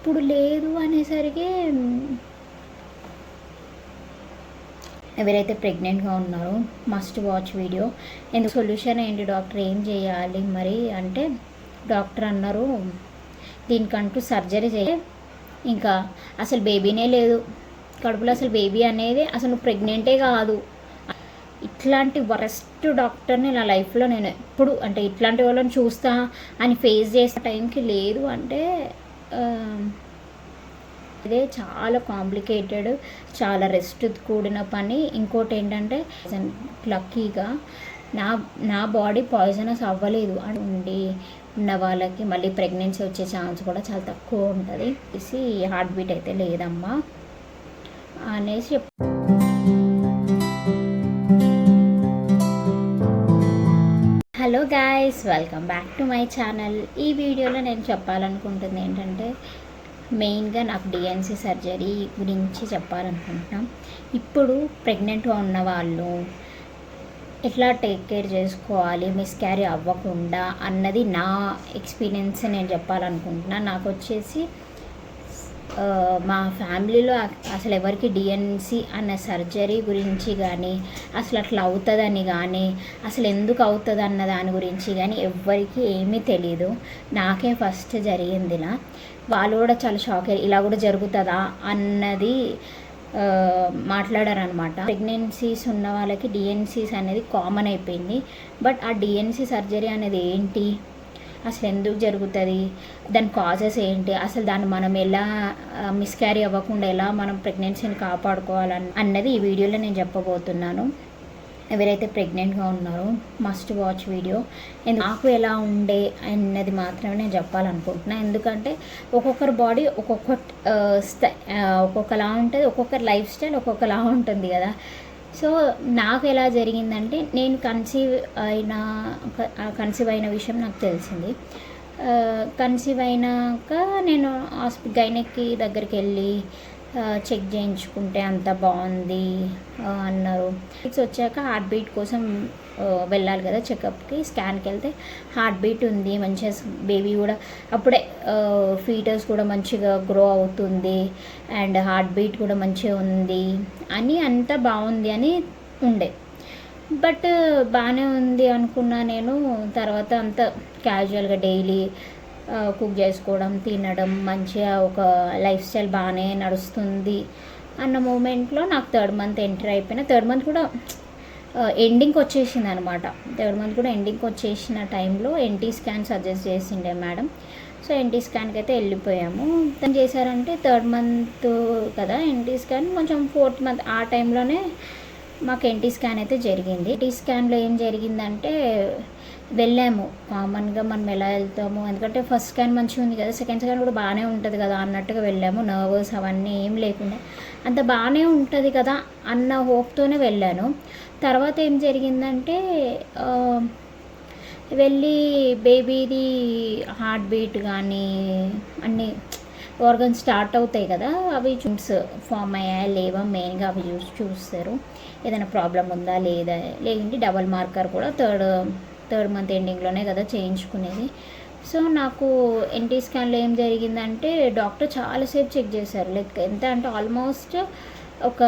ఇప్పుడు లేదు అనేసరికి ఎవరైతే ప్రెగ్నెంట్గా ఉన్నారో మస్ట్ వాచ్ వీడియో. ఎందుకు సొల్యూషన్ ఏంటి డాక్టర్, ఏం చేయాలి మరి అంటే డాక్టర్ అన్నారు దీనికంటూ సర్జరీ చేయ, ఇంకా అసలు బేబీనే లేదు కడుపులో, అసలు బేబీ అనేది అసలు నువ్వు ప్రెగ్నెంటే కాదు. ఇట్లాంటి వరస్ట్ డాక్టర్ని నా లైఫ్లో నేను ఎప్పుడు అంటే ఇట్లాంటి వాళ్ళని చూస్తా అని ఫేస్ చేసే టైంకి లేదు. అంటే ఇదే చాలా కాంప్లికేటెడ్, చాలా రెస్ట్ కూడిన పని. ఇంకోటి ఏంటంటే లక్కీగా నా బాడీ పాయిజనస్ అవ్వలేదు అని ఉన్న వాళ్ళకి మళ్ళీ ప్రెగ్నెన్సీ వచ్చే ఛాన్స్ కూడా చాలా తక్కువ ఉంటుంది. హార్ట్ బీట్ అయితే లేదమ్మా అనేసి hello guys, welcome back to my channel. ఈ వీడియోలో నేను చెప్పాలనుకుంటుంది ఏంటంటే మెయిన్గా నాకు డిఎన్సీ సర్జరీ గురించి చెప్పాలనుకుంటున్నాం. ఇప్పుడు ప్రెగ్నెంట్గా ఉన్న వాళ్ళు ఎట్లా టేక్ కేర్ చేసుకోవాలి మిస్క్యారీ అవ్వకుండా అన్నది నా ఎక్స్పీరియన్స్ నేను చెప్పాలనుకుంటున్నాను. నాకు వచ్చేసి మా ఫ్యామిలీలో అసలు ఎవరికి డిఎన్సీ అన్న సర్జరీ గురించి కానీ అసలు అట్లా అవుతుందని కానీ అసలు ఎందుకు అవుతుంది అన్న దాని గురించి కానీ ఎవ్వరికి ఏమీ తెలియదు. నాకే ఫస్ట్ జరిగిందిలా. వాళ్ళు కూడా చాలా షాక్ అయ్యారు, ఇలా కూడా జరుగుతుందా అన్నది మాట్లాడారనమాట. ప్రెగ్నెన్సీస్ ఉన్న వాళ్ళకి డిఎన్సీస్ అనేది కామన్ అయిపోయింది. బట్ ఆ డిఎన్సీ సర్జరీ అనేది ఏంటి, అసలు ఎందుకు జరుగుతుంది, దాని కాజెస్ ఏంటి, అసలు దాన్ని మనం ఎలా మిస్క్యారీ అవ్వకుండా ఎలా మనం ప్రెగ్నెన్సీని కాపాడుకోవాలని అన్నది ఈ వీడియోలో నేను చెప్పబోతున్నాను. ఎవరైతే ప్రెగ్నెంట్గా ఉన్నారో మస్ట్ వాచ్ వీడియో. నాకు ఎలా ఉండే అన్నది మాత్రమే నేను చెప్పాలనుకుంటున్నాను. ఎందుకంటే ఒక్కొక్కరి బాడీ ఒక్కొక్కలా ఉంటుంది, ఒక్కొక్కరి లైఫ్ స్టైల్ ఒక్కొక్కలా ఉంటుంది కదా. సో నాకు ఎలా జరిగిందంటే నేను కన్సీవ్ అయిన విషయం నాకు తెలిసింది. కన్సీవ్ అయినాక నేను గైనెక్కి దగ్గరికి వెళ్ళి చెక్ చేయించుకుంటే అంత బాగుంది అన్నారు. 6 వచ్చాక హార్ట్ బీట్ కోసం వెళ్ళాలి కదా చెకప్కి. స్కాన్కి వెళ్తే హార్ట్ బీట్ ఉంది మంచిగా, బేబీ కూడా అప్పుడే ఫీటర్స్ కూడా మంచిగా గ్రో అవుతుంది అండ్ హార్ట్ బీట్ కూడా మంచిగా ఉంది అని అంతా బాగుంది అని ఉండే. బట్ బాగానే ఉంది అనుకున్నా నేను. తర్వాత అంత క్యాజువల్గా డైలీ కుక్ చేసుకోవడం, తినడం, మంచిగా ఒక లైఫ్ స్టైల్ బాగానే నడుస్తుంది అన్న మూమెంట్లో నాకు 3rd మంత్ ఎంటర్ అయిపోయిన. 3rd మంత్ కూడా ఎండింగ్కి వచ్చేసింది అనమాట. 3rd మంత్ కూడా ఎండింగ్కి వచ్చేసిన టైంలో ఎన్టీ స్కాన్ సజెస్ట్ చేసిండే మేడం. సో ఎన్టీ స్కాన్కి అయితే వెళ్ళిపోయాము. తను చేశారంటే 3rd మంత్ కదా ఎన్టీ స్కాన్, కొంచెం 4th మంత్ ఆ టైంలోనే మాకు ఎన్టీ స్కాన్ అయితే జరిగింది. ఎన్టీ స్కాన్లో ఏం జరిగిందంటే వెళ్ళాము కామన్గా మనం ఎలా వెళ్తాము, ఎందుకంటే ఫస్ట్ స్కాన్ మంచిగా ఉంది కదా, సెకండ్ స్కాన్ కూడా బాగానే ఉంటుంది కదా అన్నట్టుగా వెళ్ళాము. నర్వస్ అవన్నీ ఏం లేకుండా అంత బాగానే ఉంటుంది కదా అన్న హోప్తోనే వెళ్ళాను. తర్వాత ఏం జరిగిందంటే వెళ్ళి బేబీది హార్ట్ బీట్ కానీ అన్నీ ఆర్గన్స్ స్టార్ట్ అవుతాయి కదా, అవి ఫామ్ అయ్యాయా లేవా మెయిన్గా అవి చూస్తారు. ఏదైనా ప్రాబ్లం ఉందా లేదా, లేదంటే డబల్ మార్కర్ కూడా 3rd మంత్ ఎండింగ్లోనే కదా చేయించుకునేది. సో నాకు ఎన్టీ స్కాన్లో ఏం జరిగిందంటే డాక్టర్ చాలాసేపు చెక్ చేశారు. లైక్ ఎంత అంటే ఆల్మోస్ట్ ఒక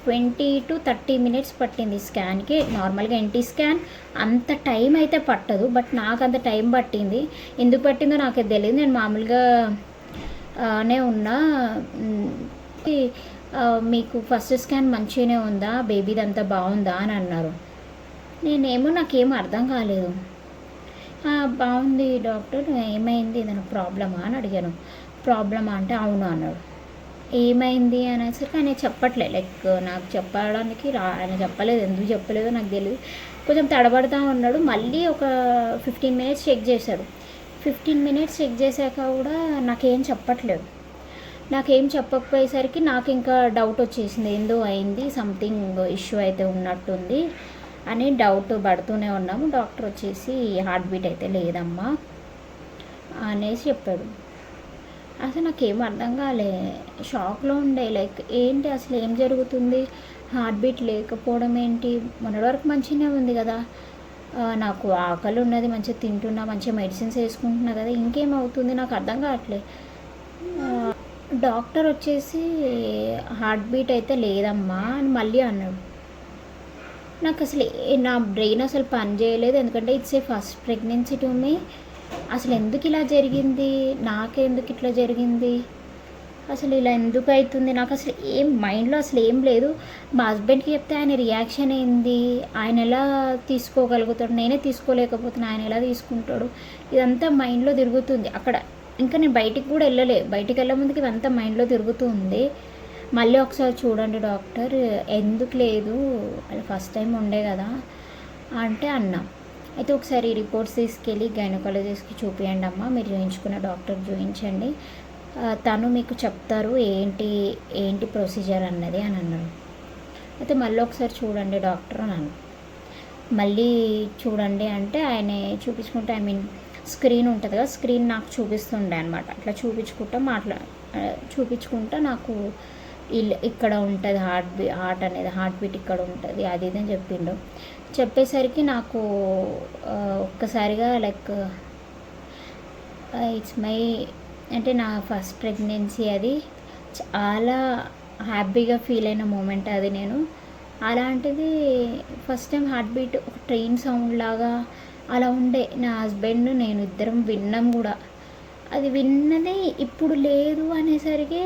20 to 30 మినిట్స్ పట్టింది స్కాన్కి. నార్మల్గా ఎన్టీ స్కాన్ అంత టైం అయితే పట్టదు, బట్ నాకు అంత టైం పట్టింది. ఎందుకు పట్టిందో నాకు తెలియదు. నేను మామూలుగానే ఉన్నా. మీకు ఫస్ట్ స్కాన్ మంచిగానే ఉందా, బేబీదంతా బాగుందా అని అన్నారు. నేనేమో నాకేం అర్థం కాలేదు. బాగుంది డాక్టర్, ఏమైంది, ఏదైనా ప్రాబ్లమా అని అడిగాను. ప్రాబ్లమా అంటే అవును అన్నాడు. ఏమైంది అనేసరికి ఆయన చెప్పట్లేదు. లైక్ నాకు చెప్పడానికి ఆయన చెప్పలేదు, ఎందుకు చెప్పలేదో నాకు తెలియదు. కొంచెం తడబడతా ఉన్నాడు. మళ్ళీ ఒక 15 మినిట్స్ చెక్ చేశాడు. 15 మినిట్స్ చెక్ చేశాక కూడా నాకేం చెప్పట్లేదు. నాకేం చెప్పకపోయేసరికి నాకు ఇంకా డౌట్ వచ్చేసింది, ఏందో అయింది, సంథింగ్ ఇష్యూ అయితే ఉన్నట్టుంది అని డౌట్ పడుతూనే ఉన్నాము. డాక్టర్ వచ్చేసి హార్ట్ బీట్ అయితే లేదమ్మా అనేసి చెప్పాడు. అసలు నాకేం అర్థం కాలే, షాక్లో ఉండే. లైక్ ఏంటి అసలు ఏం జరుగుతుంది, హార్ట్ బీట్ లేకపోవడం ఏంటి, మొన్నటి వరకు మంచిగానే ఉంది కదా నాకు ఆకలి ఉన్నది, మంచిగా తింటున్నా, మంచిగా మెడిసిన్స్ వేసుకుంటున్నా కదా, ఇంకేమవుతుంది నాకు అర్థం కావట్లేదు. డాక్టర్ వచ్చేసి హార్ట్ బీట్ అయితే లేదమ్మా అని మళ్ళీ అన్నాడు. నాకు అసలు నా బ్రెయిన్ అసలు పని చేయలేదు, ఎందుకంటే it's a first pregnancy to me. అసలు ఎందుకు ఇలా జరిగింది, నాకెందుకు ఇట్లా జరిగింది, అసలు ఇలా ఎందుకు అవుతుంది, నాకు అసలు ఏం మైండ్లో అసలు ఏం లేదు. మా హస్బెండ్కి చెప్తే ఆయన రియాక్షన్ ఏంది, ఆయన ఎలా తీసుకోగలుగుతాడు, నేనే తీసుకోలేకపోతున్నా, ఆయన ఎలా తీసుకుంటాడు, ఇదంతా మైండ్లో తిరుగుతుంది. అక్కడ ఇంకా నేను బయటికి కూడా వెళ్ళలే, బయటికి వెళ్ళే ముందుకి ఇదంతా మైండ్లో తిరుగుతూ ఉంది. మళ్ళీ ఒకసారి చూడండి డాక్టర్, ఎందుకు లేదు, అది ఫస్ట్ టైం ఉండే కదా అంటే అన్నా. అయితే ఒకసారి రిపోర్ట్స్ తీసుకెళ్ళి గైనకాలజిస్ట్కి చూపించండి అమ్మ, మీరు చూపించుకున్న డాక్టర్ చూపించండి, తను మీకు చెప్తారు ఏంటి ఏంటి ప్రొసీజర్ అన్నది అని అన్నాడు. అయితే మళ్ళీ ఒకసారి చూడండి డాక్టర్ అని అన్నాను. మళ్ళీ చూడండి అంటే ఆయన చూపించుకుంటే, స్క్రీన్ ఉంటుంది కదా, స్క్రీన్ నాకు చూపిస్తుండే అనమాట. అట్లా చూపించుకుంటా నాకు ఇక్కడ ఉంటుంది హార్ట్ అనేది, హార్ట్ బీట్ ఇక్కడ ఉంటుంది, అది ఇది అని చెప్పిండు. చెప్పేసరికి నాకు ఒక్కసారిగా లైక్ ఇట్స్ మై అంటే నా ఫస్ట్ ప్రెగ్నెన్సీ, అది చాలా హ్యాపీగా ఫీల్ అయిన మూమెంట్ అది. నేను అలాంటిది ఫస్ట్ టైం హార్ట్ బీట్ ఒక ట్రైన్ సౌండ్ లాగా అలా ఉండే. నా హస్బెండ్ నేను ఇద్దరం విన్నాం కూడా. అది విన్నది ఇప్పుడు లేదు అనేసరికి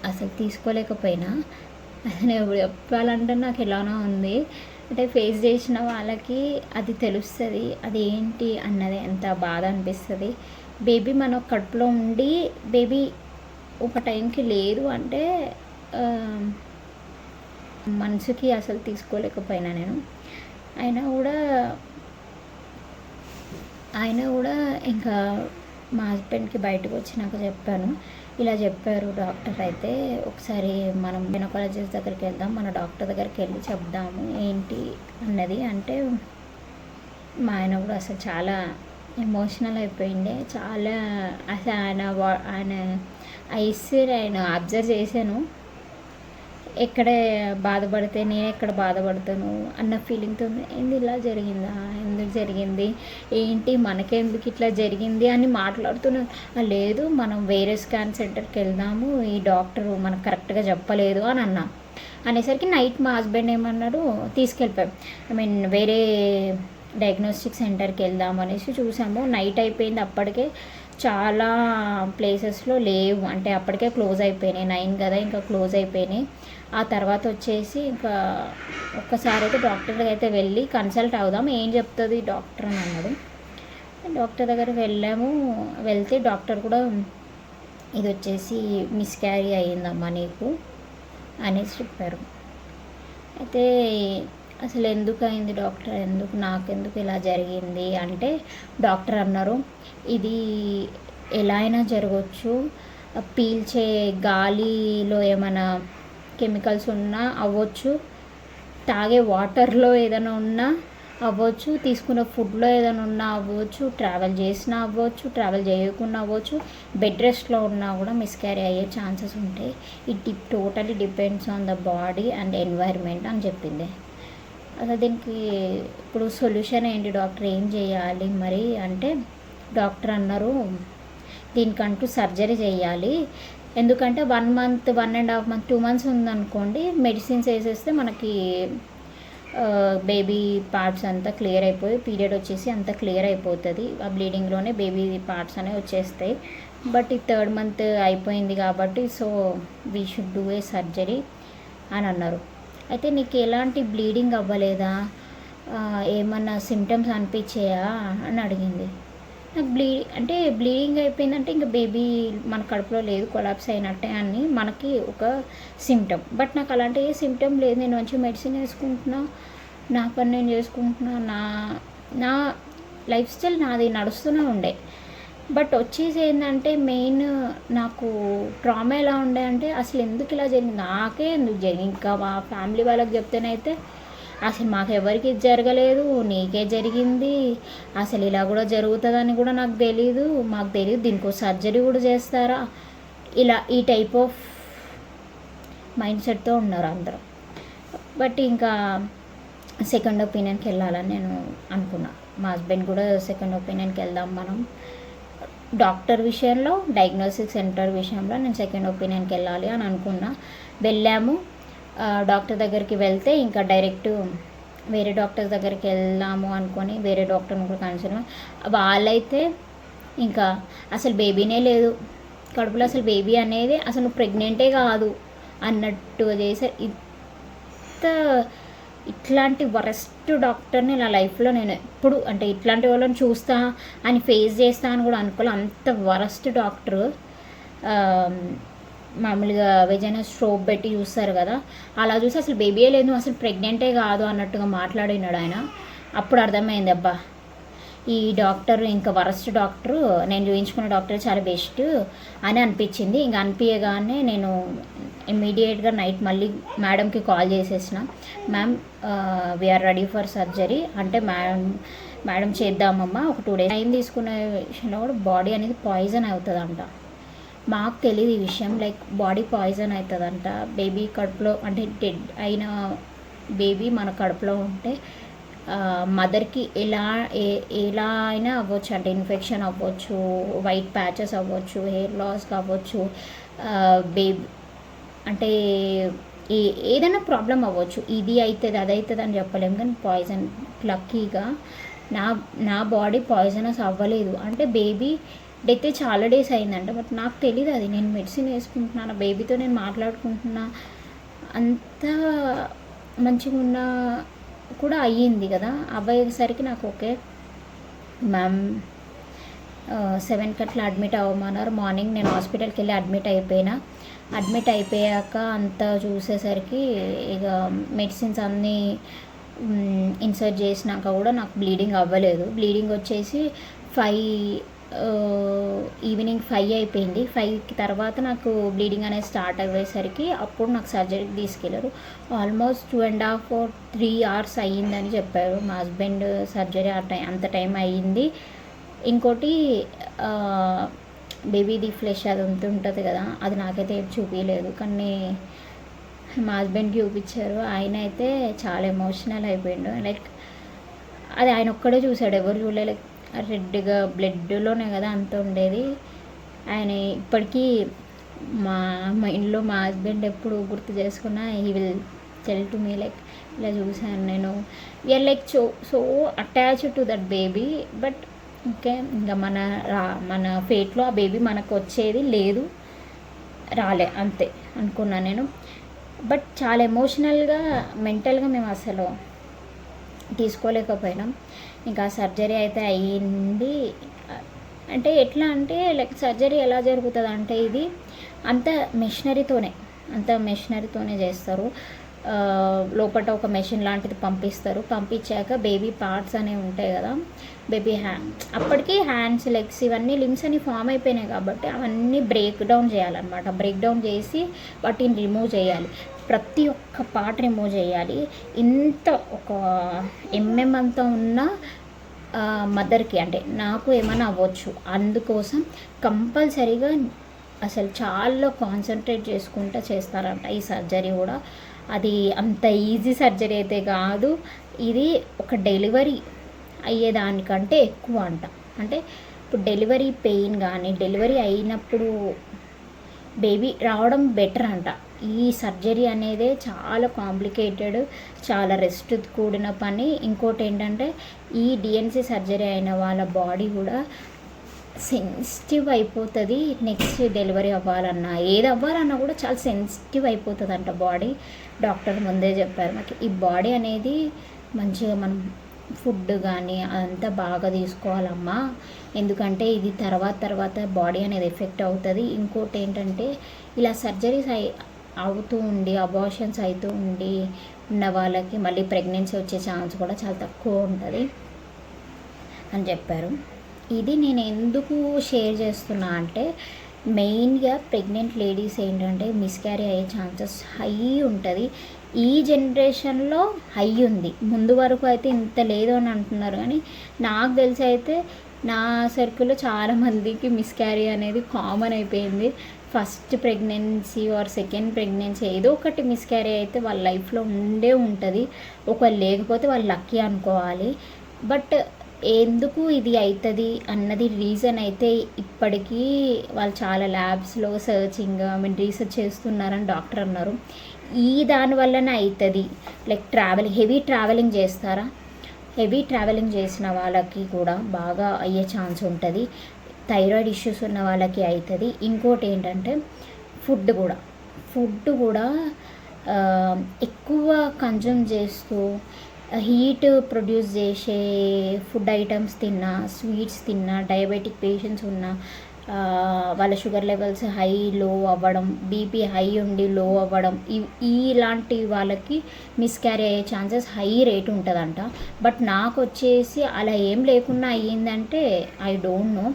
అసలు తీసుకోలేకపోయినా. నేను ఇప్పుడు చెప్పాలంటే నాకు ఎలానో ఉంది. అంటే ఫేస్ చేసిన వాళ్ళకి అది తెలుస్తుంది, అది ఏంటి అన్నది ఎంత బాధ అనిపిస్తుంది. బేబీ మన కడుపులో ఉండి బేబీ ఒక టైంకి లేదు అంటే మనసుకి అసలు తీసుకోలేకపోయినా నేను. అయినా కూడా ఇంకా మా హస్బెండ్కి బయటకు వచ్చి నాకు చెప్పాను, ఇలా చెప్పారు డాక్టర్, అయితే ఒకసారి మనం గైనకాలజిస్ట్ దగ్గరికి వెళ్దాం, మన డాక్టర్ దగ్గరికి వెళ్ళి చెప్దాము ఏంటి అన్నది అంటే. మా ఆయన కూడా అసలు చాలా ఎమోషనల్ అయిపోయిండే, చాలా అసలు ఆయన ఐస్ ఆయన అబ్జర్వ్ చేశాను. ఎక్కడ బాధపడితే నేను ఎక్కడ బాధపడతాను అన్న ఫీలింగ్తో, ఏంది ఇలా జరిగిందా, ఎందుకు జరిగింది, ఏంటి మనకెందుకు ఇట్లా జరిగింది అని మాట్లాడుతున్నాను. లేదు మనం వేరే స్కాన్ సెంటర్కి వెళ్దాము, ఈ డాక్టరు మనకు కరెక్ట్గా చెప్పలేదు అని అన్నా. అనేసరికి నైట్ మా హస్బెండ్ ఏమన్నాడు, తీసుకెళ్ళిపోయాం, వేరే డయాగ్నోస్టిక్ సెంటర్కి వెళ్దాం అనేసి చూసాము. నైట్ అయిపోయింది, అప్పటికే చాలా ప్లేసెస్లో లేవు, అంటే అప్పటికే క్లోజ్ అయిపోయినాయి, 9 కదా ఇంకా క్లోజ్ అయిపోయినాయి. ఆ తర్వాత వచ్చేసి ఇంకా ఒక్కసారి అయితే డాక్టర్ దగ్గర అయితే వెళ్ళి కన్సల్ట్ అవుదాం, ఏం చెప్తుంది డాక్టర్ అని అన్నాడు. డాక్టర్ దగ్గరికి వెళ్తే డాక్టర్ కూడా ఇది వచ్చేసి మిస్క్యారీ అయ్యిందమ్మా నీకు అనేసి చెప్పారు. అయితే అసలు ఎందుకు అయింది డాక్టర్, నాకెందుకు ఇలా జరిగింది అంటే డాక్టర్ అన్నారు, ఇది ఎలా అయినా జరగవచ్చు, పీల్చే గాలిలో ఏమైనా కెమికల్స్ ఉన్నా అవ్వచ్చు, తాగే వాటర్లో ఏదైనా ఉన్నా అవ్వచ్చు, తీసుకున్న ఫుడ్లో ఏదైనా ఉన్నా అవ్వచ్చు, ట్రావెల్ చేసినా అవ్వచ్చు, ట్రావెల్ చేయకుండా అవ్వచ్చు, బెడ్ రెస్ట్లో ఉన్నా కూడా మిస్క్యారీ అయ్యే ఛాన్సెస్ ఉంటాయి. It totally depends on the body and environment అని చెప్పింది. అసలు దీనికి ఇప్పుడు సొల్యూషన్ ఏంటి డాక్టర్, ఏం చేయాలి మరి అంటే డాక్టర్ అన్నారు, దీనికంటూ సర్జరీ చేయాలి, ఎందుకంటే 1 month 1.5 month 2 months ఉందనుకోండి, మెడిసిన్స్ వేసేస్తే మనకి బేబీ పార్ట్స్ అంతా క్లియర్ అయిపోయి పీరియడ్ వచ్చేసి అంతా క్లియర్ అయిపోతుంది, ఆ బ్లీడింగ్లోనే బేబీ పార్ట్స్ అనేవి వచ్చేస్తాయి. బట్ ఈ 3rd month అయిపోయింది కాబట్టి so we should do a surgery అని అన్నారు. అయితే నీకు ఎలాంటి బ్లీడింగ్ అవ్వలేదా, ఏమన్నా సిమ్టమ్స్ అనిపించాయా అని అడిగింది. నాకు బ్లీడింగ్ అయిపోయిందంటే ఇంకా బేబీ మన కడుపులో లేదు, కొలాప్స్ అయినట్టే అని మనకి ఒక సిమ్టమ్. బట్ నాకు అలాంటి ఏ సిమ్టమ్ లేదు, నేను మంచి మెడిసిన్ వేసుకుంటున్నా, నా పని నేను చేసుకుంటున్నా, నా లైఫ్ స్టైల్ నాది నడుస్తూనే ఉండే. బట్ వచ్చేసి ఏంటంటే మెయిన్ నాకు ట్రామా ఎలా ఉండే అంటే అసలు ఎందుకు ఇలా జరిగింది, నాకే ఎందుకు జరిగింది, ఇంకా మా ఫ్యామిలీ వాళ్ళకి చెప్తేనైతే అసలు మాకు ఎవరికి జరగలేదు, నీకే జరిగింది, అసలు ఇలా కూడా జరుగుతుందని కూడా నాకు తెలీదు, మాకు తెలియదు, దీనికి సర్జరీ కూడా చేస్తారా, ఇలా ఈ టైప్ ఆఫ్ మైండ్ సెట్తో ఉన్నారు అందరూ. బట్ ఇంకా సెకండ్ ఒపీనియన్కి వెళ్ళాలని నేను అనుకున్నా. మా హస్బెండ్ కూడా సెకండ్ ఒపీనియన్కి వెళ్దాం మనం, డాక్టర్ విషయంలో, డయాగ్నోస్టిక్ సెంటర్ విషయంలో నేను సెకండ్ ఒపీనియన్కి వెళ్ళాలి అని అనుకున్నా. వెళ్ళాము. డాక్టర్ దగ్గరికి వెళ్తే ఇంకా డైరెక్ట్ వేరే డాక్టర్స్ దగ్గరికి వెళ్దాము అనుకొని వేరే డాక్టర్ని కూడా కన్సల్ట్. వాళ్ళైతే ఇంకా అసలు బేబీనే లేదు కడుపులో, అసలు బేబీ అనేది అసలు నువ్వు ప్రెగ్నెంటే కాదు అన్నట్టుగా చేశారు. ఇట్లాంటి వరస్ట్ డాక్టర్ని నా లైఫ్లో నేను ఎప్పుడు, అంటే ఇట్లాంటి వాళ్ళని చూస్తా అని ఫేస్ చేస్తా అని కూడా అనుకోలే. అంత వరస్ట్ డాక్టరు. మామూలుగా విజయన స్ట్రోక్ పెట్టి చూస్తారు కదా, అలా చూసి అసలు బేబీయే లేదు, అసలు ప్రెగ్నెంటే కాదు అన్నట్టుగా మాట్లాడినాడు ఆయన. అప్పుడు అర్థమైంది, అబ్బా ఈ డాక్టర్ ఇంకా వరస్ట్ డాక్టరు, నేను చూపించుకున్న డాక్టర్ చాలా బెస్ట్ అని అనిపించింది. ఇంకా అనిపించగానే నేను ఇమ్మీడియట్గా నైట్ మళ్ళీ మేడంకి కాల్ చేసేసిన, ma'am we're ready for surgery అంటే, మేడం చేద్దామమ్మా, ఒక 2 days టైం తీసుకునే విషయంలో కూడా బాడీ అనేది పాయిజన్ అవుతుందంట. మాకు తెలియదు ఈ విషయం, లైక్ బాడీ పాయిజన్ అవుతుందంట బేబీ కడుపులో, అంటే డెడ్ అయిన బేబీ మన కడుపులో ఉంటే మదర్కి ఎలా అయినా అవ్వచ్చు, అంటే ఇన్ఫెక్షన్ అవ్వచ్చు, వైట్ ప్యాచెస్ అవ్వచ్చు, హెయిర్ లాస్ కావచ్చు, బేబీ అంటే ఏదైనా ప్రాబ్లం అవ్వచ్చు. ఇది అవుతుంది అది అవుతుంది అని చెప్పలేము, కానీ పాయిజన్ లక్కీగా నా బాడీ పాయిజనస్ అవ్వలేదు. అంటే బేబీ డెత్ చాలా డేస్ అయిందంట, బట్ నాకు తెలియదు అది. నేను మెడిసిన్ వేసుకుంటున్నాను, బేబీతో నేను మాట్లాడుకుంటున్నా, అంత మంచిగా ఉన్నా కూడా అయ్యింది కదా. అవ్వయేసరికి నాకు ఓకే మ్యామ్ 7కి అట్లా అడ్మిట్ అవ్వమన్నారు. మార్నింగ్ నేను హాస్పిటల్కి వెళ్ళి అడ్మిట్ అయిపోయాక అంతా చూసేసరికి ఇక మెడిసిన్స్ అన్నీ ఇన్సర్ట్ చేసినాక కూడా నాకు బ్లీడింగ్ అవ్వలేదు. బ్లీడింగ్ వచ్చేసి ఈవినింగ్ 5 అయిపోయింది. 5కి తర్వాత నాకు బ్లీడింగ్ అనేది స్టార్ట్ అయ్యేసరికి అప్పుడు నాకు సర్జరీకి తీసుకెళ్ళారు. ఆల్మోస్ట్ 2.5 or 3 hours అయ్యిందని చెప్పారు మా హస్బెండ్. సర్జరీ అంత టైం అయ్యింది. ఇంకోటి బేబీది ఫ్లెష్ అది ఉంటుంది కదా, అది నాకైతే ఏం చూపించలేదు, కానీ మా హస్బెండ్కి చూపించారు. ఆయన అయితే చాలా ఎమోషనల్ అయిపోయిండు. లైక్ అది ఆయన ఒక్కడే చూశాడు, ఎవరు చూడలే. లైక్ రెడ్గా బ్లడ్లోనే కదా అంత ఉండేది. ఆయన ఇప్పటికీ మా మైండ్లో మా హస్బెండ్ ఎప్పుడు గుర్తు చేసుకున్నా he will tell to me, like ఇలా చూశాను నేను, we're like so attached to that baby. But okay, ఇంకా మన ఫేట్లో ఆ బేబీ మనకు వచ్చేది లేదు, రాలే అంతే అనుకున్నాను నేను. బట్ చాలా ఎమోషనల్గా మెంటల్గా మేము అసలు తీసుకోలేకపోయినాం. ఇంకా సర్జరీ అయితే అయ్యింది. అంటే ఎట్లా అంటే లైక్ సర్జరీ ఎలా జరుగుతుంది అంటే, ఇది అంత మెషినరీతోనే చేస్తారు. లోపల ఒక మెషిన్ లాంటిది పంపించాక బేబీ పార్ట్స్ అనేవి ఉంటాయి కదా, బేబీ అప్పటికి హ్యాండ్స్, లెగ్స్, ఇవన్నీ లిమ్స్ అని ఫామ్ అయిపోయినాయి కాబట్టి అవన్నీ బ్రేక్ డౌన్ చేయాలన్నమాట. బ్రేక్ డౌన్ చేసి వాటిని రిమూవ్ చేయాలి, ప్రతి ఒక్క పార్ట్ రిమూవ్ చేయాలి. ఇంత ఒక అంతా ఉన్న మదర్కి, అంటే నాకు ఏమైనా అవ్వచ్చు, అందుకోసం కంపల్సరీగా అసలు చాలా కాన్సన్ట్రేట్ చేసుకుంటూ చేస్తారంట ఈ సర్జరీ కూడా. అది అంత ఈజీ సర్జరీ అయితే కాదు, ఇది ఒక డెలివరీ అయ్యేదానికంటే ఎక్కువ అంట. అంటే ఇప్పుడు డెలివరీ పెయిన్ కానీ, డెలివరీ అయినప్పుడు బేబీ రావడం బెటర్ అంట. ఈ సర్జరీ అనేది చాలా కాంప్లికేటెడ్, చాలా రెస్ట్ కూడిన పని. ఇంకోటి ఏంటంటే ఈ డిఎన్సి సర్జరీ అయిన వాళ్ళ బాడీ కూడా సెన్సిటివ్ అయిపోతుంది. నెక్స్ట్ డెలివరీ అవ్వాలన్నా, ఏది అవ్వాలన్నా కూడా చాలా సెన్సిటివ్ అయిపోతుంది అంట బాడీ. డాక్టర్ ముందే చెప్పారు మాకు. ఈ బాడీ అనేది మంచిగా మనం ఫుడ్ కానీ అదంతా బాగా తీసుకోవాలమ్మా, ఎందుకంటే ఇది తర్వాత బాడీ అనేది ఎఫెక్ట్ అవుతుంది. ఇంకోటి ఏంటంటే ఇలా సర్జరీస్ అవుతూ ఉండి, అబార్షన్స్ అవుతూ ఉండి ఉన్న వాళ్ళకి మళ్ళీ ప్రెగ్నెన్సీ వచ్చే ఛాన్స్ కూడా చాలా తక్కువ ఉంటుంది అని చెప్పారు. ఇది నేను ఎందుకు షేర్ చేస్తున్నా అంటే, మెయిన్గా ప్రెగ్నెంట్ లేడీస్ ఏంటంటే మిస్క్యారీ అయ్యే ఛాన్సెస్ హై ఉంటుంది. ఈ జనరేషన్లో హై ఉంది, ముందు వరకు అయితే ఇంత లేదు అని అంటున్నారు, కానీ నాకు తెలిసి అయితే నా సర్కిల్లో చాలామందికి మిస్క్యారీ అనేది కామన్ అయిపోయింది. First pregnancy or second pregnancy ఏదో ఒకటి మిస్క్యారీ అయితే వాళ్ళ లైఫ్లో ఉంటుంది. ఒకవేళ లేకపోతే వాళ్ళు లక్కీ అనుకోవాలి. బట్ ఎందుకు ఇది అవుతుంది అన్నది రీజన్ అయితే ఇప్పటికీ వాళ్ళు చాలా ల్యాబ్స్లో సర్చింగ్ రీసెర్చ్ చేస్తున్నారని డాక్టర్ అన్నారు. ఈ దానివల్లనే అవుతుంది. లైక్ హెవీ ట్రావెలింగ్ చేస్తారా, హెవీ ట్రావెలింగ్ చేసిన వాళ్ళకి కూడా బాగా అయ్యే ఛాన్స్ ఉంటుంది. థైరాయిడ్ ఇష్యూస్ ఉన్న వాళ్ళకి అవుతుంది. ఇంకోటి ఏంటంటే ఫుడ్ కూడా ఎక్కువ కన్జ్యూమ్ చేస్తూ హీట్ ప్రొడ్యూస్ చేసే ఫుడ్ ఐటమ్స్ తిన్నా, స్వీట్స్ తిన్నా, డయాబెటిక్ పేషెంట్స్ ఉన్న వాళ్ళ షుగర్ లెవెల్స్ హై లో అవ్వడం, బీపీ హై ఉండి లో అవ్వడం, ఇలాంటి వాళ్ళకి మిస్క్యారీ అయ్యే ఛాన్సెస్ హై రేట్ ఉంటుందంట. బట్ నాకు వచ్చేసి అలా ఏం లేకుండా అయ్యిందంటే ఐ డోంట్ నో.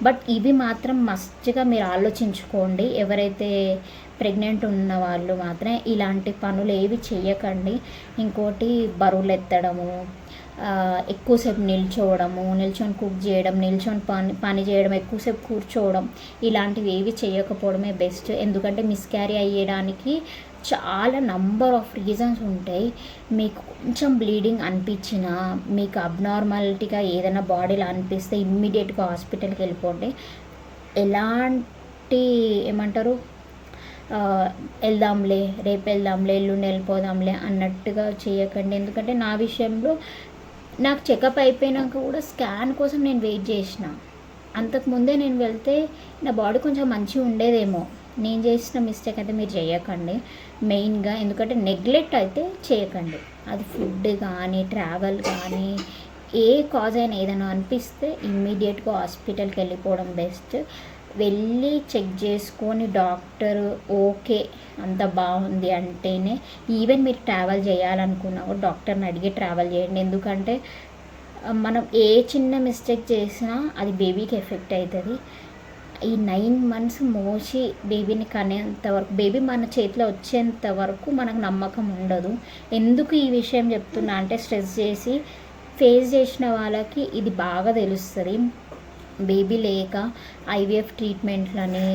బట్ ఇవి మాత్రం మస్ట్గా మీరు ఆలోచించుకోండి. ఎవరైతే ప్రెగ్నెంట్ ఉన్న వాళ్ళు మాత్రం ఇలాంటి పనులు ఏవి చేయకండి. ఇంకోటి బరువులు ఎత్తడము, ఎక్కువసేపు నిల్చొని కుక్ చేయడం, నిల్చొని పని చేయడం, ఎక్కువసేపు కూర్చోవడం, ఇలాంటివి ఏవి చేయకపోవడమే బెస్ట్. ఎందుకంటే మిస్క్యారీ అయ్యడానికి చాలా నంబర్ ఆఫ్ రీజన్స్ ఉంటాయి. మీకు కొంచెం బ్లీడింగ్ అనిపించినా, మీకు అబ్నార్మాలిటీగా ఏదైనా బాడీలో అనిపిస్తే ఇమ్మీడియట్గా హాస్పిటల్కి వెళ్ళిపోండి. ఎలాంటి ఏమంటారు వెళ్దాంలే, రేపు వెళ్దాంలే, ఎల్లుండి వెళ్ళిపోదాంలే అన్నట్టుగా చేయకండి. ఎందుకంటే నా విషయంలో నాకు చెకప్ అయిపోయినాక కూడా స్కాన్ కోసం నేను వెయిట్ చేసిన. అంతకుముందే నేను వెళ్తే నా బాడీ కొంచెం మంచిగా ఉండేదేమో. నేను చేసిన మిస్టేక్ అయితే మీరు చేయకండి మెయిన్గా. ఎందుకంటే నెగ్లెక్ట్ అయితే చేయకండి. అది ఫుడ్ కానీ, ట్రావెల్ కానీ, ఏ కాజ్ అయినా ఏదైనా అనిపిస్తే ఇమ్మీడియట్గా హాస్పిటల్కి వెళ్ళిపోవడం బెస్ట్. వెళ్ళి చెక్ చేసుకొని డాక్టర్ ఓకే అంత బాగుంది అంటేనే, ఈవెన్ మీరు ట్రావెల్ చేయాలనుకున్నా కూడా డాక్టర్ని అడిగి ట్రావెల్ చేయండి. ఎందుకంటే మనం ఏ చిన్న మిస్టేక్ చేసినా అది బేబీకి ఎఫెక్ట్ అవుతుంది. ఈ 9 months మోసి బేబీని కనేంత వరకు, బేబీ మన చేతిలో వచ్చేంత వరకు మనకు నమ్మకం ఉండదు. ఎందుకు ఈ విషయం చెప్తున్నా అంటే స్ట్రెస్ చేసి ఫేస్ చేసిన వాళ్ళకి ఇది బాగా తెలుస్తుంది. బేబీ లేక ఐవీఎఫ్ ట్రీట్మెంట్లని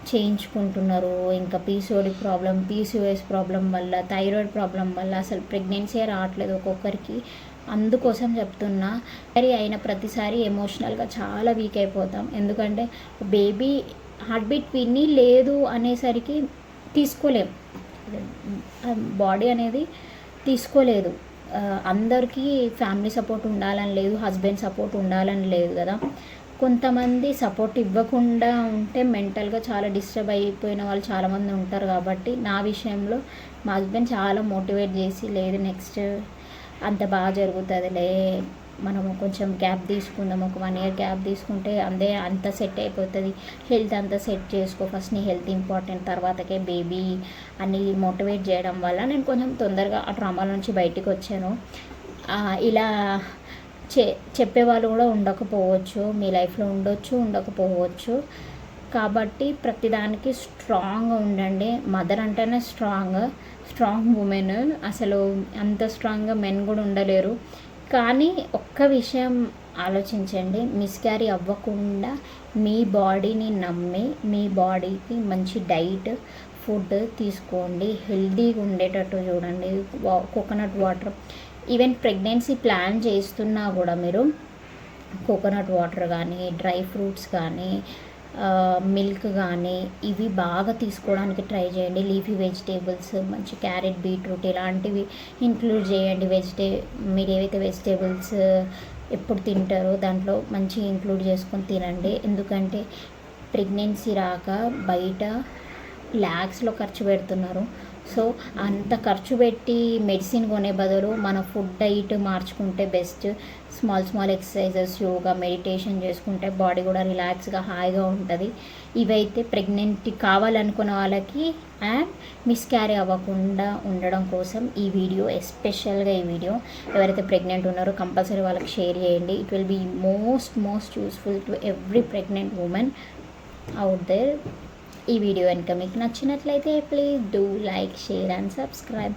చేయించుకుంటున్నారు. ఇంకా పీసీఓఎస్ ప్రాబ్లం వల్ల, థైరాయిడ్ ప్రాబ్లం వల్ల అసలు ప్రెగ్నెన్సీ రావట్లేదు ఒక్కొక్కరికి. అందుకోసం చెప్తున్నా, మరి అయిన ప్రతిసారి ఎమోషనల్గా చాలా వీక్ అయిపోతాం. ఎందుకంటే బేబీ హార్ట్ బీట్ విని లేదు అనేసరికి తీసుకోలేం, బాడీ అనేది తీసుకోలేదు. అందరికీ ఫ్యామిలీ సపోర్ట్ ఉండాలని లేదు, హస్బెండ్ సపోర్ట్ ఉండాలని లేదు కదా. కొంతమంది సపోర్ట్ ఇవ్వకుండా ఉంటే మెంటల్గా చాలా డిస్టర్బ్ అయిపోయిన వాళ్ళు చాలామంది ఉంటారు. కాబట్టి నా విషయంలో మా హస్బెండ్ చాలా మోటివేట్ చేసి, లేదు నెక్స్ట్ అంత బాగా జరుగుతుందిలే, మనము కొంచెం గ్యాప్ తీసుకుందాం, ఒక 1 year గ్యాప్ తీసుకుంటే అంత సెట్ అయిపోతుంది, హెల్త్ అంతా సెట్ చేసుకో, ఫస్ట్ నీ హెల్త్ ఇంపార్టెంట్, తర్వాతకే బేబీ అని మోటివేట్ చేయడం వల్ల నేను కొంచెం తొందరగా ఆ ట్రామాల నుంచి బయటికి వచ్చాను. ఇలా చెప్పేవాళ్ళు కూడా ఉండకపోవచ్చు, మీ లైఫ్లో ఉండకపోవచ్చు. కాబట్టి ప్రతిదానికి స్ట్రాంగ్గా ఉండండి. మదర్ అంటేనే స్ట్రాంగ్ ఉమెన్. అసలు అంత స్ట్రాంగ్గా మెన్ కూడా ఉండలేరు. కానీ ఒక్క విషయం ఆలోచించండి, మిస్క్యారీ అవ్వకుండా మీ బాడీని నమ్మి, మీ బాడీకి మంచి డైట్ ఫుడ్ తీసుకోండి, హెల్తీగా ఉండేటట్టు చూడండి. Coconut water, even pregnancy plan చేస్తున్నా కూడా మీరు కోకోనట్ వాటర్ కానీ, డ్రై ఫ్రూట్స్ కానీ, మిల్క్ కానీ ఇవి బాగా తీసుకోవడానికి ట్రై చేయండి. లీఫీ వెజిటేబుల్స్, మంచి క్యారెట్, బీట్రూట్ ఇలాంటివి ఇంక్లూడ్ చేయండి. మీరు ఏవైతే వెజిటేబుల్స్ ఎప్పుడు తింటారో దాంట్లో మంచి ఇంక్లూడ్ చేసుకొని తినండి. ఎందుకంటే ప్రెగ్నెన్సీ రాక బయట ల్యాక్స్లో ఖర్చు పెడుతున్నారు. సో అంత ఖర్చు పెట్టి మెడిసిన్ కొనే బదులు మన ఫుడ్ డైట్ మార్చుకుంటే best. Small exercises, yoga, meditation చేసుకుంటే బాడీ కూడా రిలాక్స్గా హాయిగా ఉంటుంది. ఇవైతే ప్రెగ్నెంట్ కావాలనుకున్న వాళ్ళకి అండ్ మిస్క్యారీ అవ్వకుండా ఉండడం కోసం ఈ వీడియో, ఎస్పెషల్గా ఈ వీడియో ఎవరైతే ప్రెగ్నెంట్ ఉన్నారో కంపల్సరీ వాళ్ళకి షేర్ చేయండి. It will be most useful to every pregnant women out there. ఈ వీడియో కనుక మీకు నచ్చినట్లయితే please do like, share and subscribe.